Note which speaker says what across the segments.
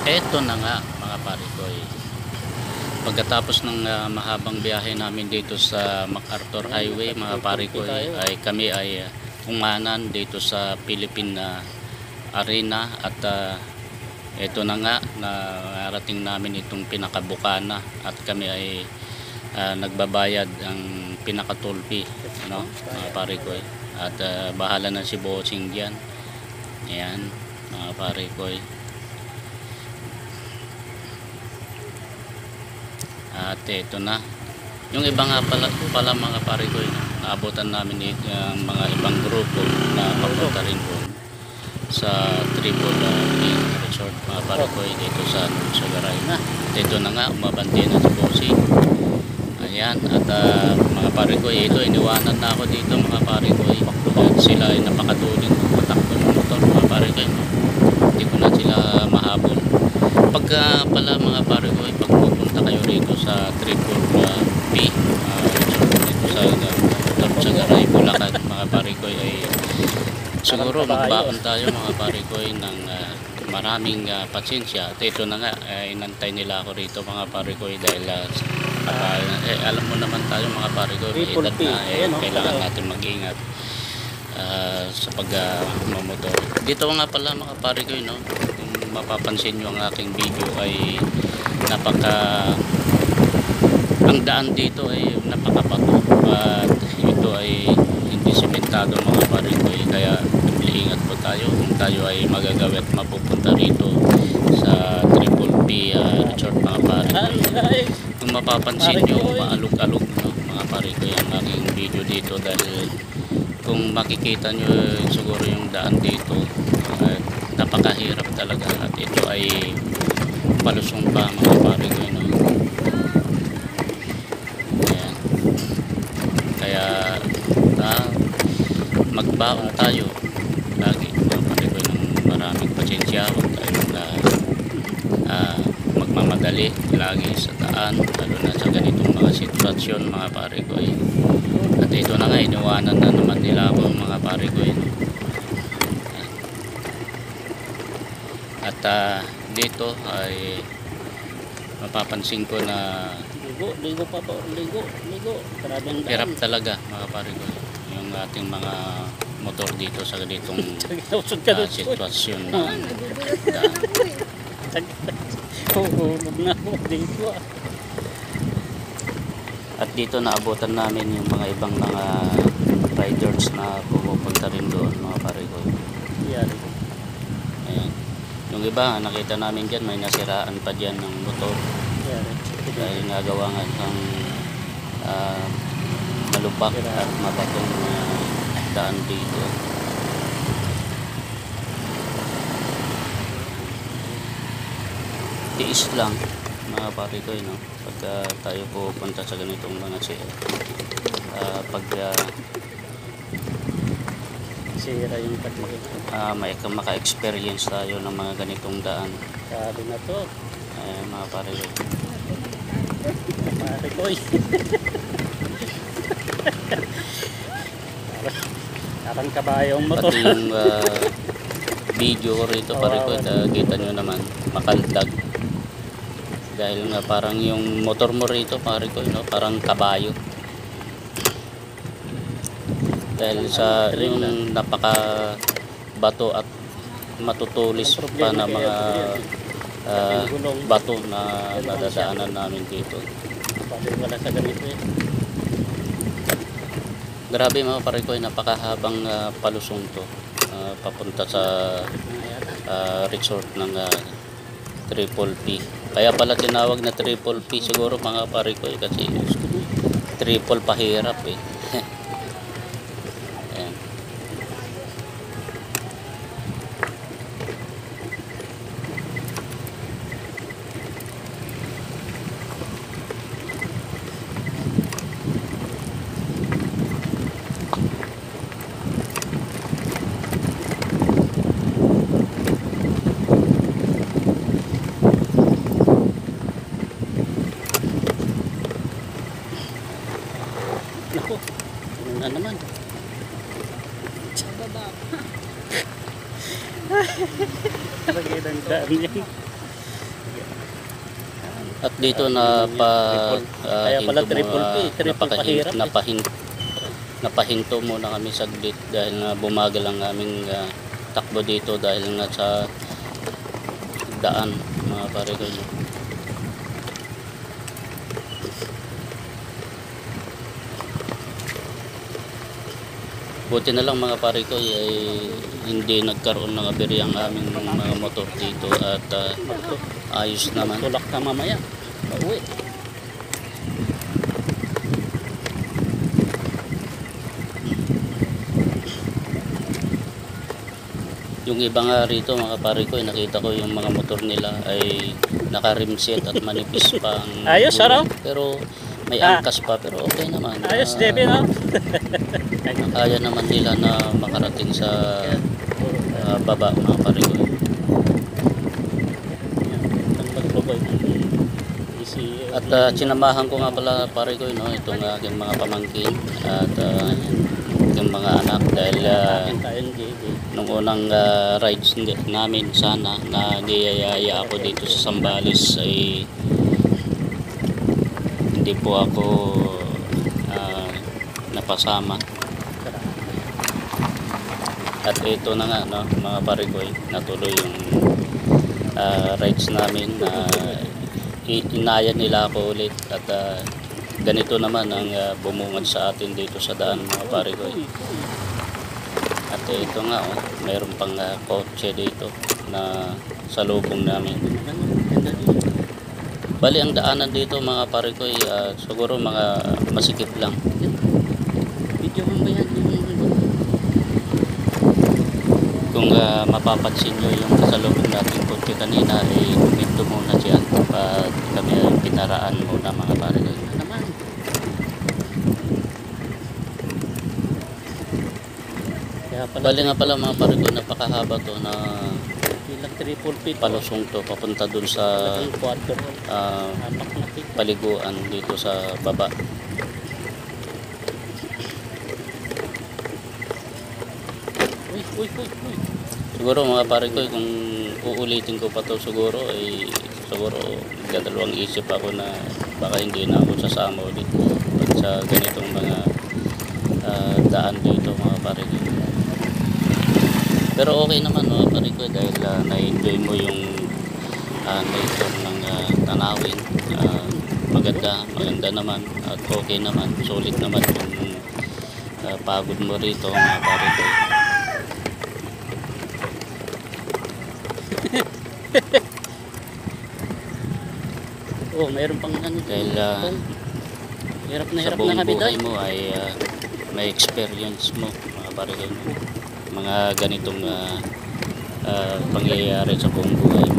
Speaker 1: Eto na nga mga pare ko, pagkatapos ng mahabang biyahe namin dito sa MacArthur Highway mga pare ko, ay kami ay umanan dito sa Philippine Arena at eto na nga narating namin itong pinakabukana at kami ay nagbabayad ang pinakatulpi, ano, mga pare ko, at bahala na si Bossing diyan. Ayan mga pare ko. At ito na yung iba nga pala mga pare ko, naabutan namin yung mga ibang grupo na papunta rin doon sa Triple Resort mga pare ko dito sa Sagaray. At ito na nga, umabante na si Bossy. Ayan, at mga pare ko, ito iniwanan na ako dito mga pare ko, at sila ay napakatuling patakbo ng motor mga pare ko, hindi ko na sila mahabol. Pagka pala mga pare ko, pag pupunta kayo rito sa Triple P Resort dito sa Sagaray, Bulacan mga pare ko, ay siguro magbaon tayo mga pare ko ng maraming pasyensya. At ito na nga, inantay nila ako rito mga pare ko dahil alam mo naman tayo mga pare ko, may edad na, kailangan natin mag-ingat sa pagmamotor. Dito nga pala mga pare ko, no, kung mapapansin nyo ang aking video ay ang daan dito ay napakabato at ito ay hindi sementado mga pare ko, kaya ingat po tayo kung tayo ay magagawit mapupunta rito sa Triple P Resort mga pare ko. Kung mapapansin nyo, maalog-alog, no, mga pare ko yung aking video dito, dahil kung makikita nyo siguro yung daan dito, napakahirap talaga, at ito ay palusong pa mga pare ko, no? Ayan. Kaya magbaon tayo lagi mga pare ko ng maraming pasyensya, huwag tayo magmamadali lagi sa daan, lalo na sa ganitong mga sitwasyon mga pare ko. At ito na nga, iniwanan na naman nila ako mga pare ko. At dito ay mapapansin ko na
Speaker 2: ligo pa po, ligo.
Speaker 1: hirap talaga mga pare ko yung ating mga motor dito sa ganitong sitwasyon na daan.
Speaker 2: Hulog na ako dito.
Speaker 1: At dito naabutan namin yung mga ibang mga riders na pupunta rin doon mga pare ko. Ayan. Yung iba nakita namin dyan, may nasiraan pa dyan ng motor dahil nagawa nga ng malupak at mabatong daan dito. Tiis lang mga pare ko, no? Pagka tayo pupunta sa ganitong mga
Speaker 2: sira yung
Speaker 1: maka-experience tayo ng mga ganitong daan.
Speaker 2: sabi na to
Speaker 1: Mga pare ko,
Speaker 2: pare ko parang kabayong motor.
Speaker 1: pati yung video ko rito pare ko, kita nyo naman makaldag, dahil nga parang yung motor mo rito pare ko, no, parang kabayo, dahil sa yung napaka bato at matutulis pa na mga bato na nadadaanan namin dito.
Speaker 2: Wala sa ganito
Speaker 1: Grabe mga pare ko, napakahabang palusong to papunta sa resort ng Triple P. Kaya pala tinawag na Triple P siguro mga pare ko, kasi triple pahirap Ayan.
Speaker 2: Naku, ano na naman.
Speaker 3: Sa baba.
Speaker 2: Bagay ng daan yan.
Speaker 1: At dito na
Speaker 2: Kaya pala triple P, triple pahirap eh.
Speaker 1: napahinto muna kami saglit dahil nga bumagal ang aming takbo dito dahil nga sa daan mga pare ko. Buti na lang mga pare ko ay hindi nagkaroon ng aberya ang aming mga motor dito at ayos naman.
Speaker 2: Tulak ka mamaya. Pauwi.
Speaker 1: Yung iba nga rito mga pare ko, nakita ko yung mga motor nila ay naka-rimset at manipis pa ang
Speaker 2: Ayos,
Speaker 1: gulong.
Speaker 2: araw?
Speaker 1: Pero may angkas pa, pero okay naman.
Speaker 2: Ayos, Debbie, no?
Speaker 1: Kaya naman nila na makarating sa baba mga pare ko. At sinamahan ko nga pala pare ko, no, itong aking mga pamangkin at aking mga anak dahil nung unang rides namin sana na niyayaya ako dito sa Zambales ay hindi po ako napasama. At ito na nga, no, mga pare ko, natuloy yung rides namin na inaya nila ako ulit at ganito naman ang bumungad sa atin dito sa daan mga pare ko. At ito nga, mayroon pang kotse dito na salubong namin. Bali ang daanan dito mga pare ko siguro mga masikip lang.
Speaker 2: Video mo ba yan?
Speaker 1: Kung mapapansin nyo yung kasalubong natin kotse kanina ay huminto muna siya pag kami ay pinaraan muna mga pare ko.
Speaker 2: Naman. Kaya pala
Speaker 1: Bali nga pala mga pare ko, napakahaba to na
Speaker 2: ilang triple P.
Speaker 1: palusong to papunta dun sa
Speaker 2: Ang quadro. Anak na P.
Speaker 1: paliguan dito sa baba.
Speaker 2: Uy.
Speaker 1: Siguro mga pare ko, kung uulitin ko pa to siguro ay siguro nagdadalawang isip ako na baka hindi na ako sasama ulit at sa ganitong mga daan dito mga pare ko. Pero okay naman mga pare ko dahil na-enjoy mo yung nature ng tanawin. Maganda naman at okay naman, solid naman yung pagod mo rito mga pare ko.
Speaker 2: Mayroon pang ano
Speaker 1: Dahil
Speaker 2: hirap na
Speaker 1: sa
Speaker 2: hirap na
Speaker 1: buong
Speaker 2: kami
Speaker 1: buhay
Speaker 2: dahil.
Speaker 1: mo ay may experience mo mga pare ko, mga ganitong pangyayari sa buong buhay mo.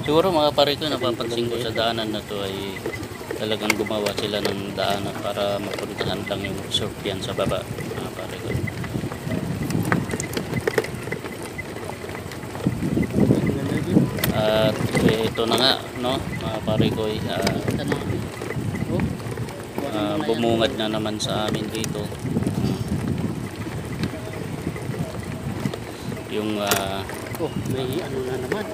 Speaker 1: Siguro mga pare ko, napapansin ko sa daanan na to ay talagang gumawa sila ng daanan para mapuntahan lang yung surf yan sa baba mga pare ko. At ito na nga, no, mga pare ko, bumungad na naman sa amin dito. Yung
Speaker 2: May ano na naman.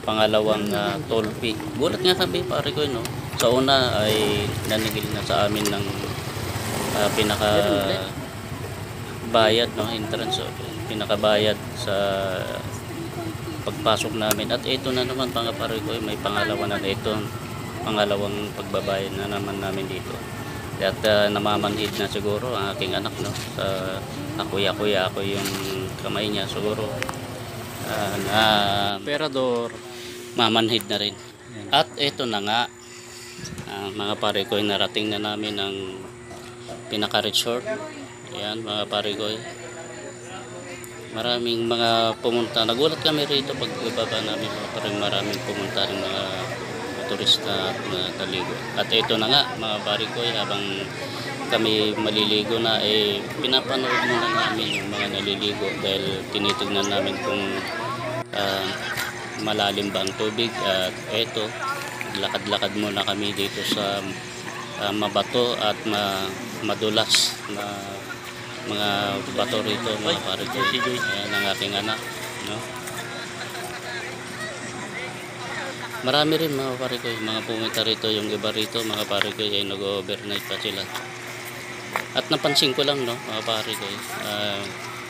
Speaker 1: pangalawang toll fee. Gulat nga kami pare ko, no. Sa una ay nanigil na sa amin ng pinaka bayad, no, entrance, pinakabayad sa pagpasok namin. At ito na naman mga pare ko, may pangalawa na ito, pangalawang pagbabayad na naman namin dito. At namamanhid na siguro ang aking anak, no, sa kuya ako yung kamay niya siguro na
Speaker 2: Perador.
Speaker 1: mamanhid na rin. At ito na nga, mga pare ko, narating na namin ang pinaka-resort. Ayan mga pare ko, maraming mga pumunta. Nagulat kami rito pag ibaba namin, parang maraming pumunta ng mga turista at naligo. At ito na nga mga pare ko, habang kami maliligo na, pinapanood muna namin yung mga naliligo dahil tinitignan namin kung malalim ba ang tubig. At eto, lakad-lakad muna kami dito sa mabato at madulas na mga bato rito mga pare ko. Ayan ang aking anak, no? Marami rin mga pare ko, mga pumunta rito. Yung iba rito mga pare ko ay nag-overnight pa sila. At napansin ko lang, no, mga pare ko,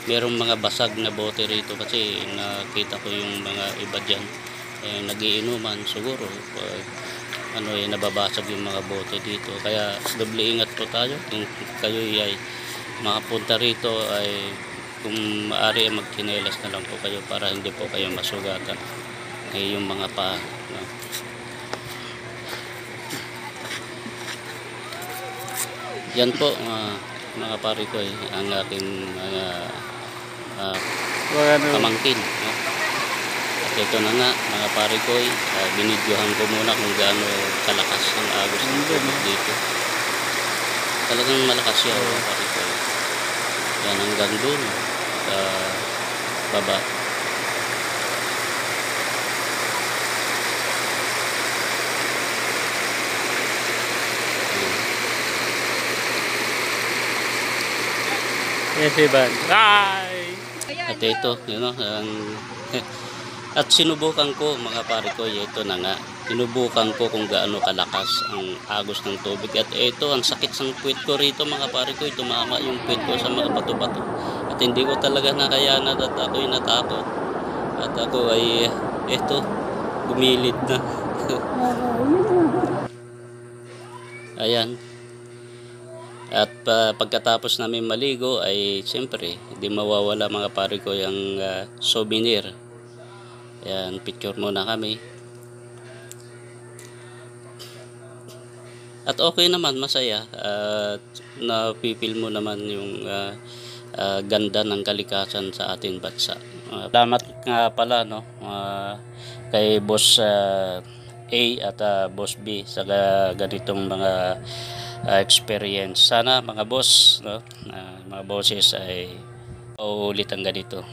Speaker 1: merong mga basag na bote rito kasi nakita ko yung mga iba dyan nagiinuman siguro. Nababasag yung mga bote dito. Kaya doble ingat po tayo. Kung kayo ay makapunta rito ay kung maaari ay magkinelas na lang po kayo para hindi po kayo masugatan yung mga paa, no? Yan po mga pare ko ang aking mga pamangkin, no? At ito na nga mga pare ko, binidyohan ko muna kung gaano kalakas ang agos ng tubig dito. Talagang malakas yan mga pare ko. Yan hanggang dun sa baba.
Speaker 2: Yes, Ivan. Hi!
Speaker 1: At ito, at sinubukan ko mga pare ko, ito na nga, sinubukan ko kung gaano kalakas ang agos ng tubig. At ito, ang sakit ng puwit ko rito mga pare ko, tumama yung puwit ko sa mga bato-bato. At hindi ko talaga nakayanan at ako'y natakot. At ako ay, ito, bumilid na. Ayan. At pagkatapos namin maligo ay siyempre hindi mawawala mga pare ko yung souvenir. Ayan, picture muna kami. At okay naman, masaya. At napipil mo naman yung ganda ng kalikasan sa ating bansa. Salamat nga pala, no, kay Boss A at Boss B sa ganitong mga experience. Sana mga boss, no, mga bosses ay uulit ang ganito.